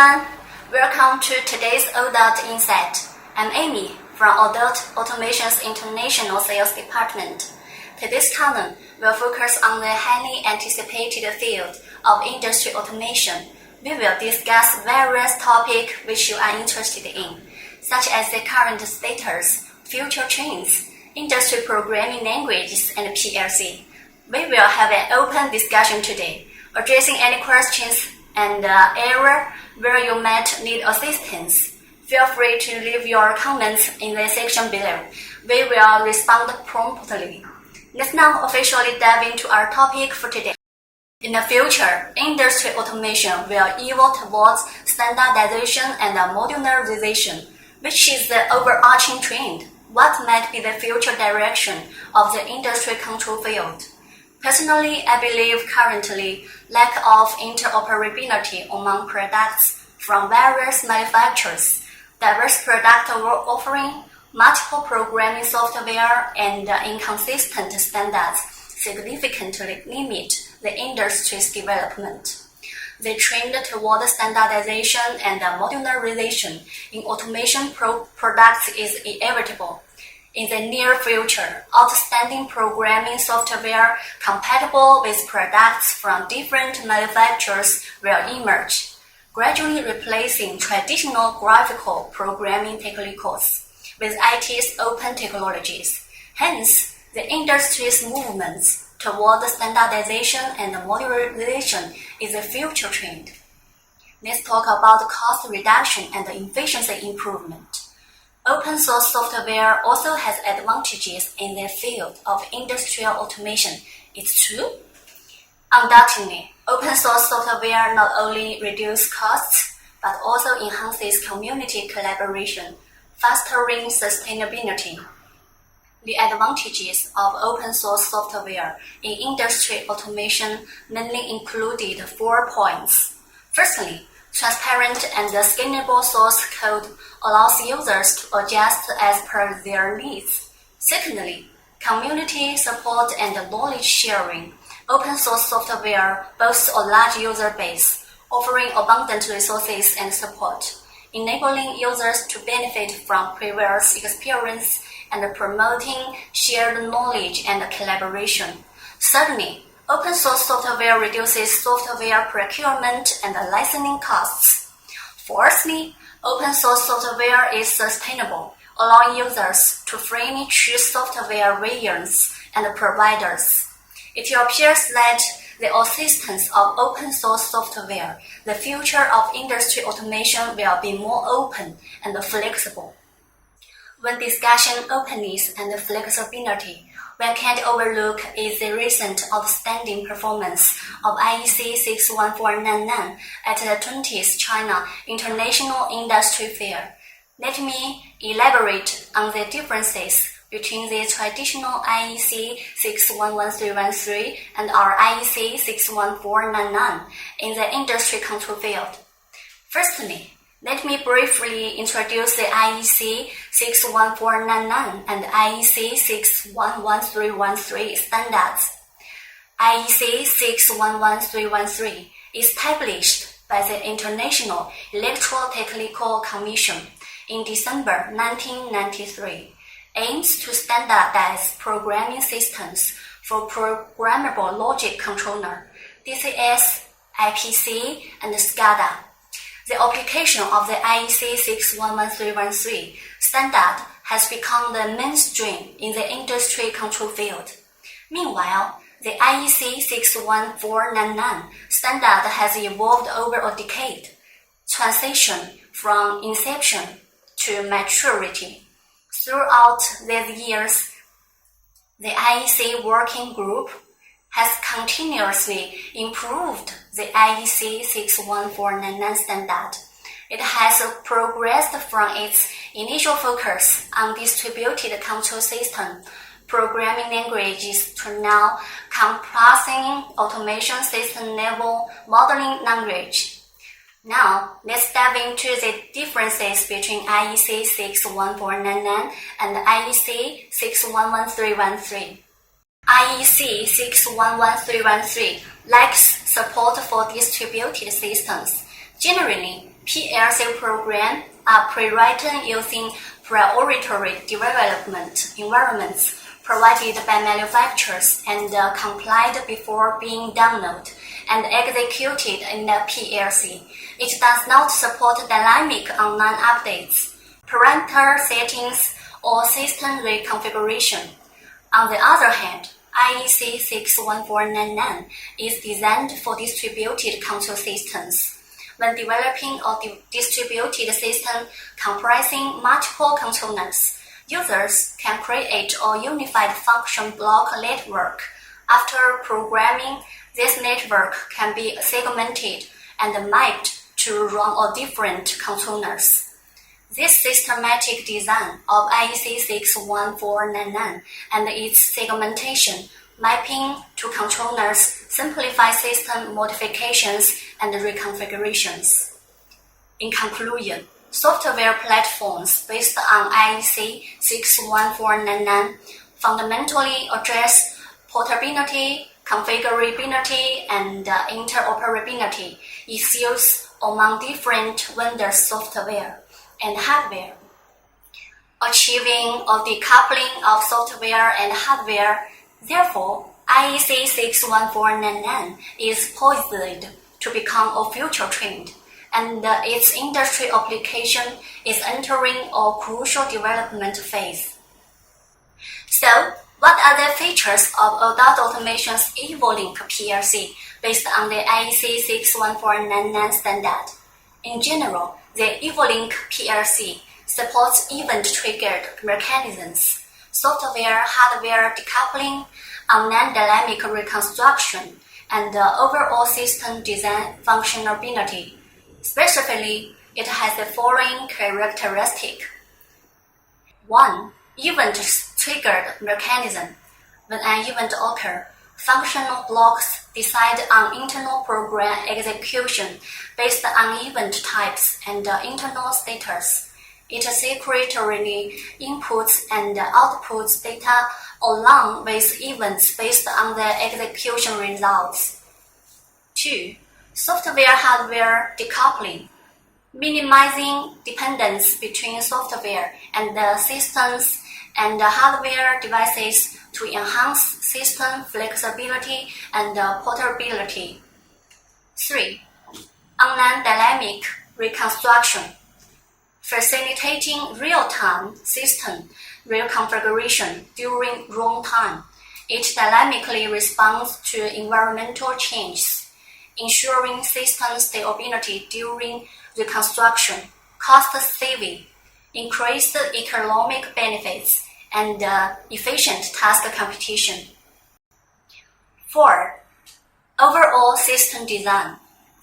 everyone, welcome to today's Odot Insight. I'm Amy from Odot Automation's International Sales Department. Today's column will focus on the highly anticipated field of industry automation. We will discuss various topics which you are interested in, such as the current status, future trends, industry programming languages, and PLC. We will have an open discussion today, addressing any questions and area where you might need assistance. Feel free to leave your comments in the section below. We will respond promptly. Let's now officially dive into our topic for today. In the future, industry automation will evolve towards standardization and modularization, which is the overarching trend. What might be the future direction of the industry control field? Personally, I believe currently lack of interoperability among products from various manufacturers, diverse product offering, multiple programming software, and inconsistent standards significantly limit the industry's development. The trend toward standardization and modularization in automation products is inevitable. In the near future, outstanding programming software compatible with products from different manufacturers will emerge, gradually replacing traditional graphical programming techniques with IT's open technologies. Hence, the industry's movements toward standardization and modularization is a future trend. Let's talk about cost reduction and efficiency improvement. Open source software also has advantages in the field of industrial automation. It's true? Undoubtedly, open source software not only reduces costs, but also enhances community collaboration, fostering sustainability. The advantages of open source software in industry automation mainly included 4 points. Firstly, transparent and scalable source code allows users to adjust as per their needs. Secondly, community support and knowledge sharing. Open source software boasts a large user base, offering abundant resources and support, enabling users to benefit from previous experience and promoting shared knowledge and collaboration. Thirdly, open source software reduces software procurement and licensing costs. Fourthly, open source software is sustainable, allowing users to freely choose software variants and providers. It appears that the assistance of open source software, the future of industry automation will be more open and flexible. When discussing openness and flexibility, one can't overlook is the recent outstanding performance of IEC 61499 at the 20th China International Industry Fair. Let me elaborate on the differences between the traditional IEC 611313 and our IEC 61499 in the industry control field. Firstly, let me briefly introduce the IEC 61499 and IEC 611313 standards. IEC 611313, established by the International Electrotechnical Commission in December 1993, aims to standardize programming systems for programmable logic controller, DCS, IPC, and SCADA. The application of the IEC 61313 standard has become the mainstream in the industry control field. Meanwhile, the IEC 61499 standard has evolved over a decade, transition from inception to maturity. Throughout these years, the IEC working group has continuously improved the IEC 61499 standard. It has progressed from its initial focus on distributed control system programming languages to now comprising automation system level modeling language. Now, let's dive into the differences between IEC 61499 and IEC 61313. IEC 61313 lacks support for distributed systems. Generally, PLC programs are pre-written using proprietary development environments provided by manufacturers and complied before being downloaded and executed in the PLC. It does not support dynamic online updates, parameter settings, or system reconfiguration. On the other hand, IEC 61499 is designed for distributed control systems. When developing a distributed system comprising multiple controllers, users can create a unified function block network. After programming, this network can be segmented and mapped to run on different controllers. This systematic design of IEC 61499 and its segmentation mapping to controllers simplify system modifications and reconfigurations. In conclusion, software platforms based on IEC 61499 fundamentally address portability, configurability, and interoperability issues among different vendors' software and hardware. Achieving a decoupling of software and hardware, therefore, IEC 61499 is poised to become a future trend, and its industry application is entering a crucial development phase. So, what are the features of Odot Automation's EvoLink PLC based on the IEC 61499 standard? In general, the EvoLink PLC supports event-triggered mechanisms, software-hardware decoupling, online dynamic reconstruction, and overall system design functionality. Specifically, it has the following characteristic. 1. Event-triggered mechanism. When an event occurs, functional blocks decide on internal program execution based on event types and internal status. It secretly inputs and outputs data along with events based on the execution results. 2. Software-hardware decoupling, minimizing dependence between software and the systems and hardware devices to enhance system flexibility and portability. 3. Online dynamic reconstruction, facilitating real-time system reconfiguration during runtime. It dynamically responds to environmental changes, ensuring system stability during reconstruction, cost saving, increased economic benefits, and efficient task competition. 4. Overall system design,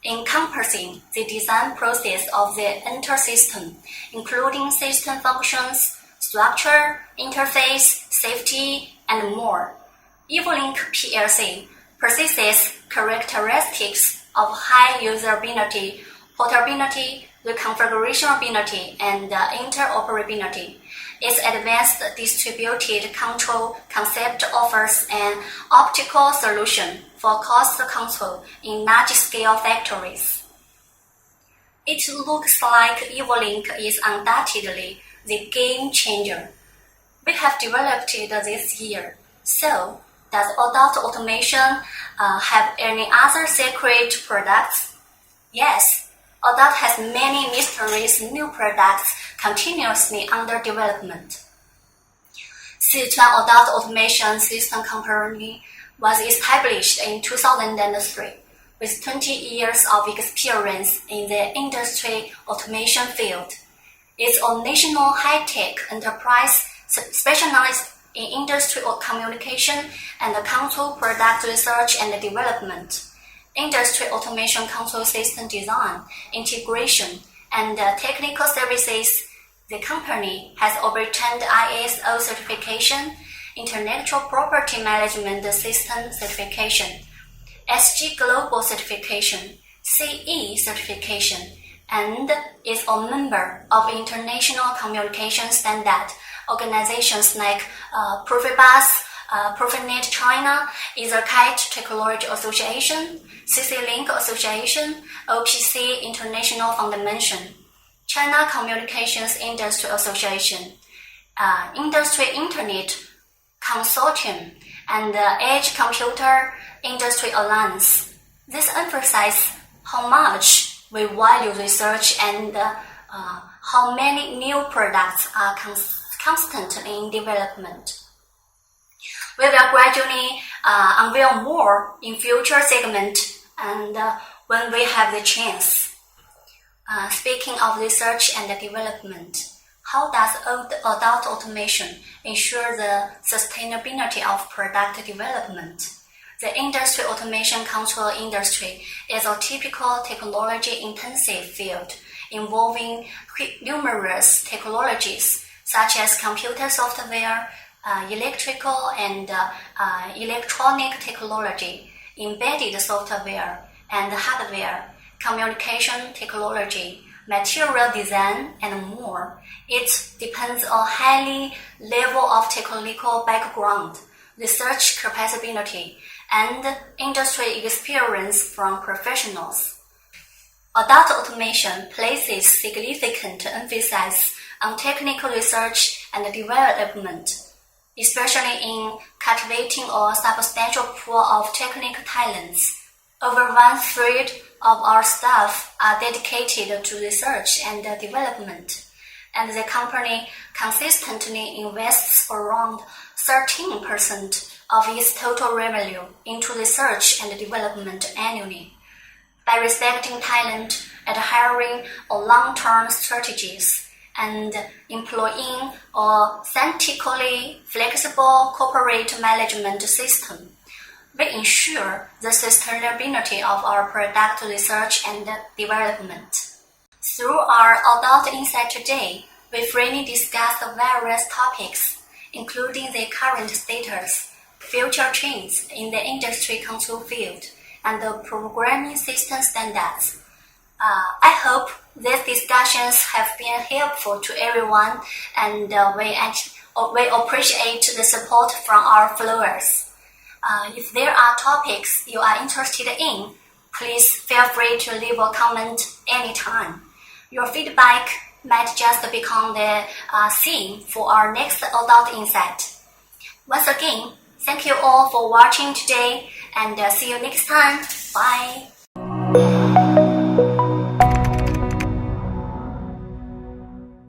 encompassing the design process of the entire system, including system functions, structure, interface, safety, and more. EvoLink PLC possesses characteristics of high usability, portability, reconfigurability, and interoperability. Its advanced distributed control concept offers an optical solution for cost control in large-scale factories. It looks like EvoLink is undoubtedly the game changer we have developed this year. So, does Odot Automation have any other secret products? Yes, Odot has many mysterious new products continuously under development. Sichuan Odot Automation System Company was established in 2003 with 20 years of experience in the industry automation field. It's a national high-tech enterprise specialized in industrial communication and control product research and development, industry automation control system design, integration, and technical services. The company has obtained ISO certification, Intellectual Property Management System certification, SG Global certification, CE certification, and is a member of international communication standard organizations like PROFIBUS, PROFIBUS China, EtherCAT Technology Association, CC-Link Association, OPC International Foundation, China Communications Industry Association, Industry Internet Consortium, and the Edge Computer Industry Alliance. This emphasizes how much we value research and how many new products are constantly in development. We will gradually unveil more in future segments and when we have the chance. Speaking of research and development, how does Odot automation ensure the sustainability of product development? The industry automation control industry is a typical technology-intensive field involving numerous technologies such as computer software, electrical and electronic technology, embedded software and hardware, communication technology, material design, and more. It depends on high level of technical background, research capability, and industry experience from professionals. Odot automation places significant emphasis on technical research and development, especially in cultivating a substantial pool of technical talents. Over 1/3 of our staff are dedicated to research and development, and the company consistently invests around 13% of its total revenue into research and development annually. By respecting talent, adhering on long-term strategies, and employing a scientifically flexible corporate management system, we ensure the sustainability of our product research and development. Through our Odot Insight today, we freely discuss the various topics, including the current status, future trends in the industry control field, and the programming system standards. I hope these discussions have been helpful to everyone, and we appreciate the support from our followers. If there are topics you are interested in, please feel free to leave a comment anytime. Your feedback might just become the theme for our next Odot Insight. Once again, thank you all for watching today, and see you next time. Bye.